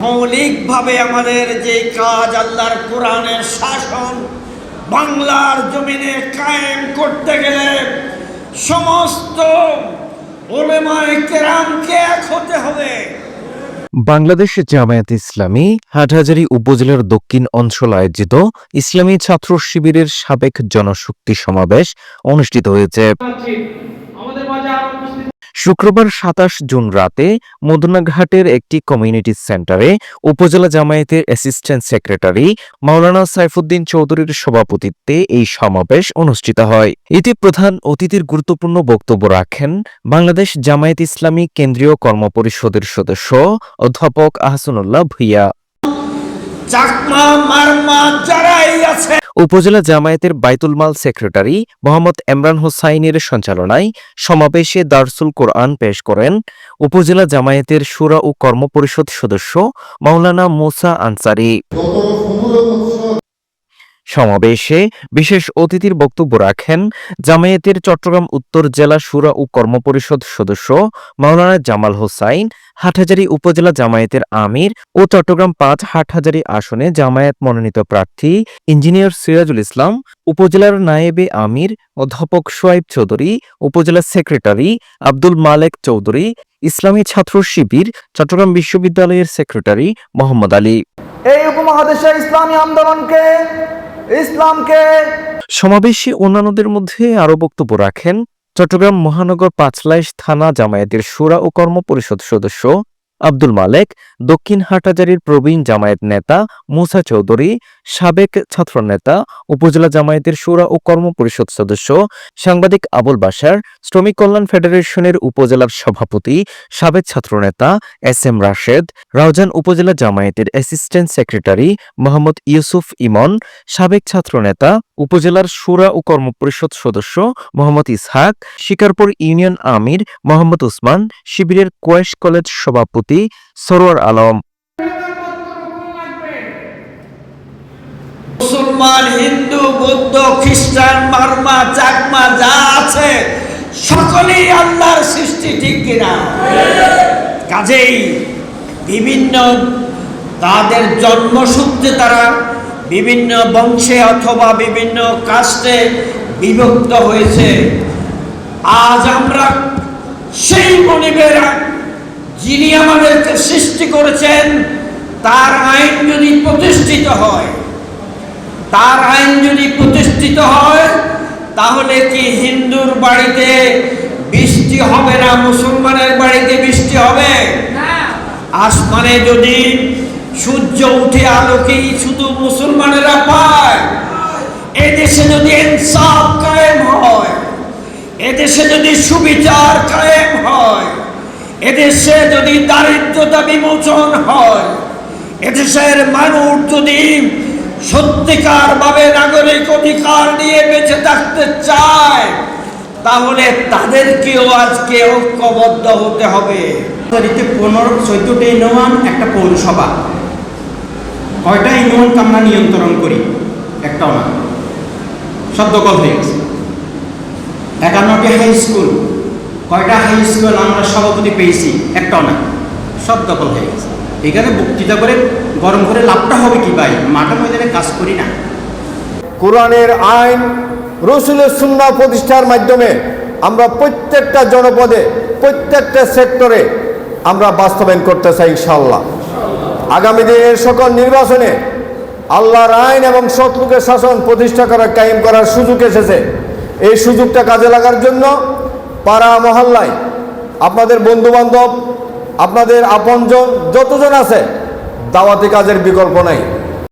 মৌলিকভাবে আমাদের যে কাজ আল্লাহর কোরআনের শাসন বাংলার জমিনে কায়েম করতে গেলে সমস্ত উলেমায়ে কেরামকে এক হতে হবে। বাংলাদেশ জামায়াত ইসলামী হাটহাজারী উপজেলার দক্ষিণ অঞ্চল আয়োজিত ইসলামী ছাত্র শিবিরের সাবেক জনশক্তি সমাবেশ অনুষ্ঠিত হয়েছে। শুক্রবার ২৭ জুন রাতে মদনাঘাটের একটি কমিউনিটি সেন্টারে উপজেলা জামায়াতের অ্যাসিস্ট্যান্ট সেক্রেটারি মাওলানা সাইফুদ্দিন চৌধুরীর সভাপতিত্বে এই সমাবেশ অনুষ্ঠিত হয়। এতে প্রধান অতিথির গুরুত্বপূর্ণ বক্তব্য রাখেন বাংলাদেশ জামায়াত ইসলামী কেন্দ্রীয় কর্মপরিষদের সদস্য অধ্যাপক আহসানুল্লাহ ভূঁইয়া। উপজেলা জামায়াতের বাইতুল মাল সেক্রেটারি মোহাম্মদ এমরান হোসাইনের সঞ্চালনায় সমাবেশে দারসুল কোরআন পেশ করেন উপজেলা জামায়াতের শুরা ও কর্মপরিষদ সদস্য মাওলানা মুসা আনসারী। সমাবেশে বিশেষ অতিথির বক্তব্য রাখেন জামায়াতের চট্টগ্রাম উত্তর জেলা শুরা ও কর্মপরিষদ সদস্য মাওলানা জামাল হোসাইন, হাটহাজারী উপজেলা জামায়াতের আমির ও চট্টগ্রাম ৫ হাটহাজারী আসনে জামায়াত মনোনীত প্রার্থী ইঞ্জিনিয়ার সিরাজুল ইসলাম, উপজেলার নায়েবে আমির অধ্যাপক সোয়াইব চৌধুরী, উপজেলা সেক্রেটারি আব্দুল মালেক চৌধুরী, ইসলামী ছাত্র শিবির চট্টগ্রাম বিশ্ববিদ্যালয়ের সেক্রেটারি মোহাম্মদ আলী। এই উপমহাদেশের ইসলামী আন্দোলনকে ইসলামকে সমাবেশে অন্যান্যদের মধ্যে আরো বক্তব্য রাখেন চট্টগ্রাম মহানগর পাঁচলাইশ থানা জামায়াতের শুরা ও কর্মপরিষদ সদস্য আব্দুল মালেক, দক্ষিণ হাটহাজারীর প্রবীণ জামায়াত নেতা মুসা চৌধুরী, সাবেক ছাত্রনেতা উপজেলা জামায়াতের শুরা ও কর্মপরিষদ সদস্য সাংবাদিক আবুল বাশার, শ্রমিক কল্যাণ ফেডারেশনের উপজেলার সভাপতি সাবেক ছাত্রনেতা এস এম রাশেদ, রাউজান উপজেলা জামায়াতের অ্যাসিস্ট্যান্ট সেক্রেটারি মোহাম্মদ ইউসুফ ইমন, সাবেক ছাত্রনেতা উপজেলার শুরা ও কর্মপরিষদ সদস্য মোহাম্মদ ইসহাক, শিকারপুর ইউনিয়ন আমির মোহাম্মদ উসমান, শিবিরের কোয়েশ কলেজ সভাপতি সরোয়ার আলম। মুসলমান, হিন্দু, বৌদ্ধ, খ্রিস্টান, মারমা, চাকমা যা আছে সকলেই আল্লাহর সৃষ্টি, ঠিক কিনা? কাজেই বিভিন্ন তাদের জন্মসূত্রে তারা বিভিন্ন বংশে অথবা বিভিন্ন কাস্টে বিভক্ত হয়েছে। আজ আমরা সেই মনিবের যিনি আমাদেরকে সৃষ্টি করেছেন তার আইন যদি প্রতিষ্ঠিত হয়, তার আইন যদি প্রতিষ্ঠিত হয় তাহলে কি হিন্দুর বাড়িতে বৃষ্টি হবে না, মুসলমানের বাড়িতে বৃষ্টি হবে? আসমানে যদি সূর্য উঠে আলো কি শুধু মুসলমানেরা পায়? এদেশে যদি ইনসাফ কায়েম হয়, এদেশে যদি সুবিচার কায়েম হয়, এদেশে যদি দারিদ্রতা বিমোচন হয়, এদেশের মানুষ যদি সত্যিকার ভাবে নাগরিক অধিকার নিয়ে বেঁচে থাকতে চায় তাহলে তাদেরকেও আজকে ঐক্যবদ্ধ হতে হবে। 14টা ইউনিয়ন, একটা পৌরসভা, কয়টা ইউনিয়নকে আমরা নিয়ন্ত্রণ করি? একটাও না, সব দখল হয়ে গেছে। 51টি হাই স্কুল, কয়টা হাই স্কুল আমরা সভাপতি পেয়েছি? একটাও না, সব দখল হয়ে গেছে। এখানে বক্তৃতা করে গরম করে লাভটা হবে কি ভাই? মাঠে ময়দানে কাজ করি না। কোরআনের আইন, রসুলের সুন্নাহ প্রতিষ্ঠার মাধ্যমে আমরা প্রত্যেকটা জনপদে, প্রত্যেকটা সেক্টরে আমরা বাস্তবায়ন করতে চাই ইনশাআল্লাহ। আগামী দিনের সকল নির্বাচনে আল্লাহর আইন এবং সৎলোকের শাসন প্রতিষ্ঠা করার, কায়েম করার সুযোগ এসেছে। এই সুযোগটা কাজে লাগার জন্য পাড়া মহল্লায় আপনাদের বন্ধুবান্ধব, আপনাদের আপনজন যতজন আছে, দাওয়াতি কাজের বিকল্প নাই।